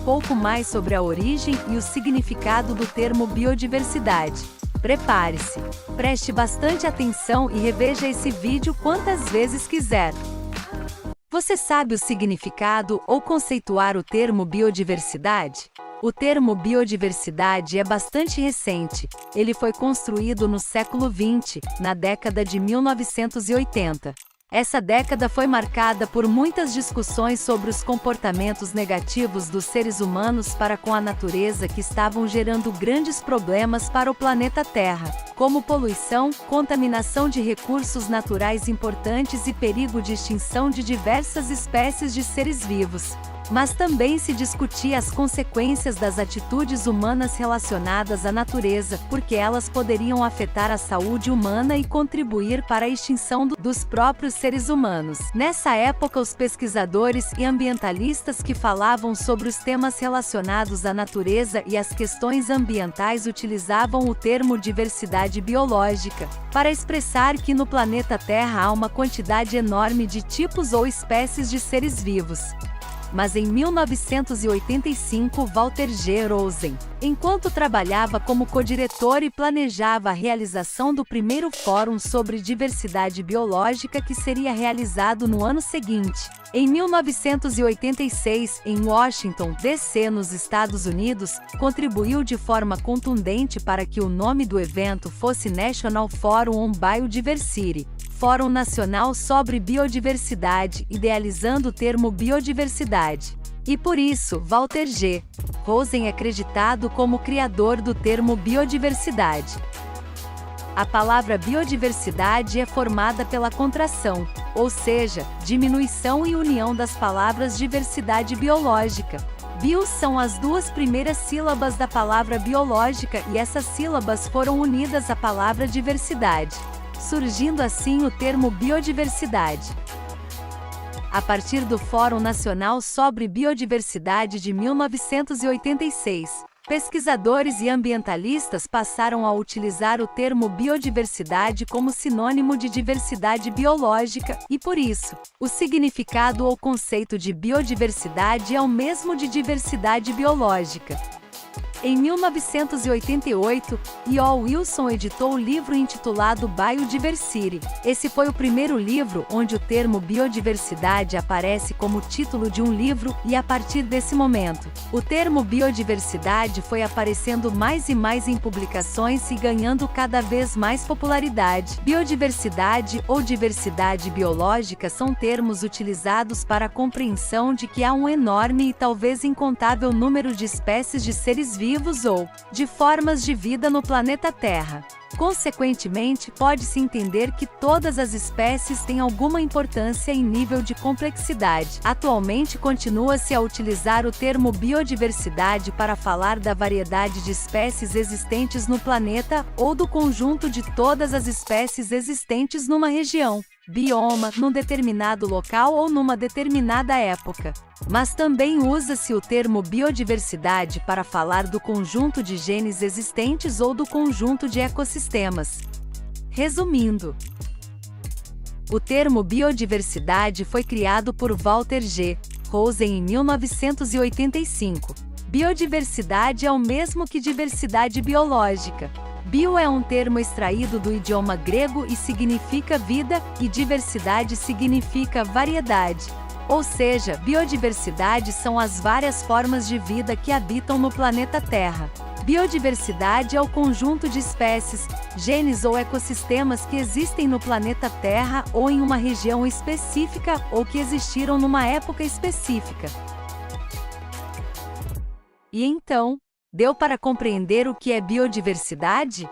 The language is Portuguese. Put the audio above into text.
pouco mais sobre a origem e o significado do termo biodiversidade. Prepare-se, preste bastante atenção e reveja esse vídeo quantas vezes quiser. Você sabe o significado ou conceituar o termo biodiversidade? O termo biodiversidade é bastante recente. Ele foi construído no século XX, na década de 1980. Essa década foi marcada por muitas discussões sobre os comportamentos negativos dos seres humanos para com a natureza que estavam gerando grandes problemas para o planeta Terra, como poluição, contaminação de recursos naturais importantes e perigo de extinção de diversas espécies de seres vivos. Mas também se discutia as consequências das atitudes humanas relacionadas à natureza, porque elas poderiam afetar a saúde humana e contribuir para a extinção dos próprios seres humanos. Nessa época, os pesquisadores e ambientalistas que falavam sobre os temas relacionados à natureza e às questões ambientais utilizavam o termo diversidade biológica, para expressar que no planeta Terra há uma quantidade enorme de tipos ou espécies de seres vivos. Mas em 1985, Walter G. Rosen, enquanto trabalhava como codiretor e planejava a realização do primeiro Fórum sobre Diversidade Biológica que seria realizado no ano seguinte, em 1986, em Washington, D.C., nos Estados Unidos, contribuiu de forma contundente para que o nome do evento fosse National Forum on Biodiversity, Fórum Nacional sobre Biodiversidade, idealizando o termo biodiversidade. E por isso, Walter G. Rosen é acreditado como criador do termo biodiversidade. A palavra biodiversidade é formada pela contração, ou seja, diminuição e união das palavras diversidade biológica. Bio são as duas primeiras sílabas da palavra biológica e essas sílabas foram unidas à palavra diversidade, surgindo assim o termo biodiversidade. A partir do Fórum Nacional sobre Biodiversidade de 1986, pesquisadores e ambientalistas passaram a utilizar o termo biodiversidade como sinônimo de diversidade biológica, e por isso, o significado ou conceito de biodiversidade é o mesmo de diversidade biológica. Em 1988, E.O. Wilson editou o livro intitulado Biodiversity. Esse foi o primeiro livro onde o termo biodiversidade aparece como título de um livro, e a partir desse momento, o termo biodiversidade foi aparecendo mais e mais em publicações e ganhando cada vez mais popularidade. Biodiversidade ou diversidade biológica são termos utilizados para a compreensão de que há um enorme e talvez incontável número de espécies de seres vivos ou de formas de vida no planeta Terra. Consequentemente, pode-se entender que todas as espécies têm alguma importância em nível de complexidade. Atualmente continua-se a utilizar o termo biodiversidade para falar da variedade de espécies existentes no planeta, ou do conjunto de todas as espécies existentes numa região, bioma, num determinado local ou numa determinada época. Mas também usa-se o termo biodiversidade para falar do conjunto de genes existentes ou do conjunto de ecossistemas. Resumindo, o termo biodiversidade foi criado por Walter G. Rosen em 1985. Biodiversidade é o mesmo que diversidade biológica. Bio é um termo extraído do idioma grego e significa vida, e diversidade significa variedade. Ou seja, biodiversidade são as várias formas de vida que habitam no planeta Terra. Biodiversidade é o conjunto de espécies, genes ou ecossistemas que existem no planeta Terra ou em uma região específica ou que existiram numa época específica. E então, deu para compreender o que é biodiversidade?